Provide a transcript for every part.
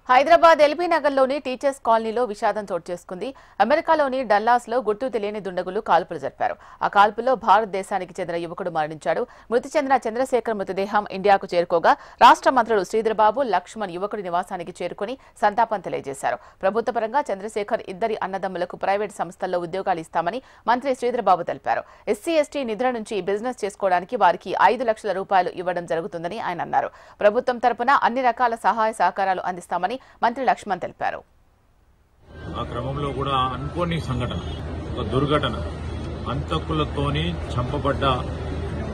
Hyderabad LB నగర్లోని teachers కాలనీలో విషాదం చోటు చేసుకుంది. అమెరికాలోని డల్లాస్లో గుర్తు తెలియని దుండగులు కాల్పులు జరిపారు. ఆ కాల్పుల్లో భారతదేశానికి చెందిన యువకుడు మరణించాడు. మృతి చెందిన చంద్రశేఖర్ మృతదేహం ఇండియాకు చేరుకోగా రాష్ట్ర మంత్రులు శ్రీధర్బాబు, లక్ష్మణ్ యువకుడి నివాసానికి చేరుకుని సంతాపం తెలియజేశారు. ప్రభుత్వ పరంగా చంద్రశేఖర్ ఇద్దరి అన్నదమ్ములకు ప్రైవేటు సంస్థల్లో ఉద్యోగాలు ఇస్తామని మంత్రి శ్రీధర్బాబు తెలిపారు. ఎస్సీ ఎస్టీ నిధుల నుంచి బిజినెస్ చేసుకోవడానికి వారికి 5 లక్షల రూపాయలు ఇవ్వడం జరుగుతుందని ఆయన అన్నారు. ప్రభుత్వం తరపున అన్ని రకాల సహాయ సహకారాలు అందిస్తామని మంత్రి లక్ష్మణ్ తెలిపారు. ఆ క్రమంలో కూడా అనుకోని సంఘటన, ఒక దుర్ఘటన, హంతకులతోని చంపబడ్డ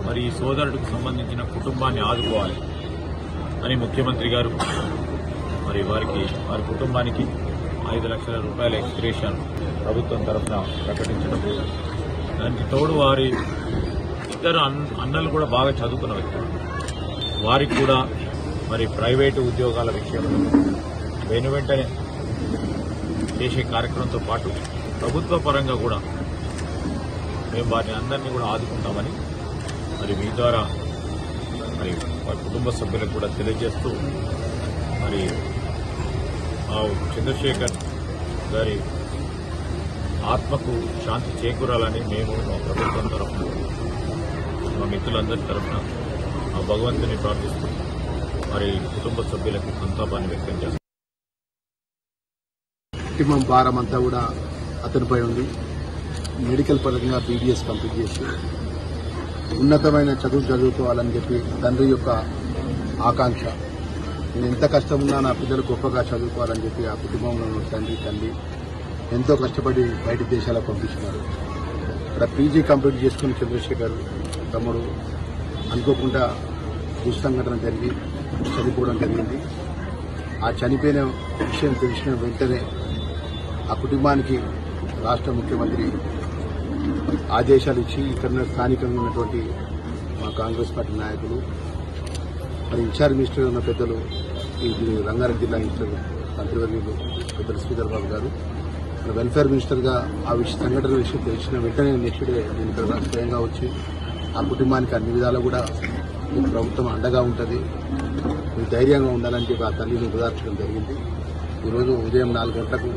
మరి సోదరుడికి సంబంధించిన కుటుంబాన్ని ఆదుకోవాలి అని ముఖ్యమంత్రి గారు మరి వారి కుటుంబానికి 5 లక్షల రూపాయల ఎక్స్గ్రేషన్ ప్రభుత్వం తరఫున ప్రకటించడం. దానికి తోడు వారి ఇద్దరు అన్నలు కూడా బాగా చదువుకున్న వ్యక్తులు, వారికి కూడా మరి ప్రైవేటు ఉద్యోగాల విషయంలో వెంటనే చేసే కార్యక్రమంతో పాటు ప్రభుత్వ పరంగా కూడా మేము వారిని అందరినీ కూడా ఆదుకుంటామని మరి మీ ద్వారా మరి వారి కుటుంబ సభ్యులకు కూడా తెలియజేస్తూ మరి ఆ చంద్రశేఖర్ గారి ఆత్మకు శాంతి చేకూరాలని మేము మా ప్రభుత్వం తరఫున, మా మిత్రులందరి తరఫున ఆ భగవంతుని ప్రార్థిస్తూ మరి కుటుంబ సభ్యులకు సంతాపాన్ని వ్యక్తం చేస్తాం. కుటుంబం భారం అంతా కూడా అతనిపై ఉంది. మెడికల్ పరంగా బీడీఎస్ కంప్లీట్ చేసి ఉన్నతమైన చదువు చదువుకోవాలని చెప్పి తండ్రి యొక్క ఆకాంక్ష. నేను ఎంత కష్టమున్నా నా పిల్లలు గొప్పగా చదువుకోవాలని చెప్పి ఆ కుటుంబంలో తల్లి ఎంతో కష్టపడి బయట దేశాలకు పంపించినారు. ఇక్కడ పీజీ కంప్లీట్ చేసుకుని చంద్రశేఖర్ తమ్ముడు అనుకోకుండా దుస్సంఘటన జరిగి చనిపోవడం జరిగింది. ఆ చనిపోయిన విషయం తెలిసిన వెంటనే ఆ కుటుంబానికి రాష్ట్ర ముఖ్యమంత్రి ఆదేశాలు ఇచ్చి ఇక్కడ స్థానికంగా ఉన్నటువంటి మా కాంగ్రెస్ పార్టీ నాయకులు, మరి ఇన్ఛార్జ్ మినిస్టర్ ఉన్న పెద్దలు, ఈ రంగారెడ్డి జిల్లా మంత్రివర్యులు పెద్దలు శ్రీధర్బాబు గారు, వెల్ఫేర్ మినిస్టర్గా ఆ సంఘటన విషయం తెలిసిన వెంటనే నెక్స్ట్ డే నేను ఇక్కడ స్వయంగా వచ్చి ఆ కుటుంబానికి అన్ని విధాలు కూడా ప్రభుత్వం అండగా ఉంటుంది, మీరు ధైర్యంగా ఉండాలని చెప్పి ఆ తల్లిని ఓదార్చడం జరిగింది. ఈరోజు ఉదయం 4 గంటలకు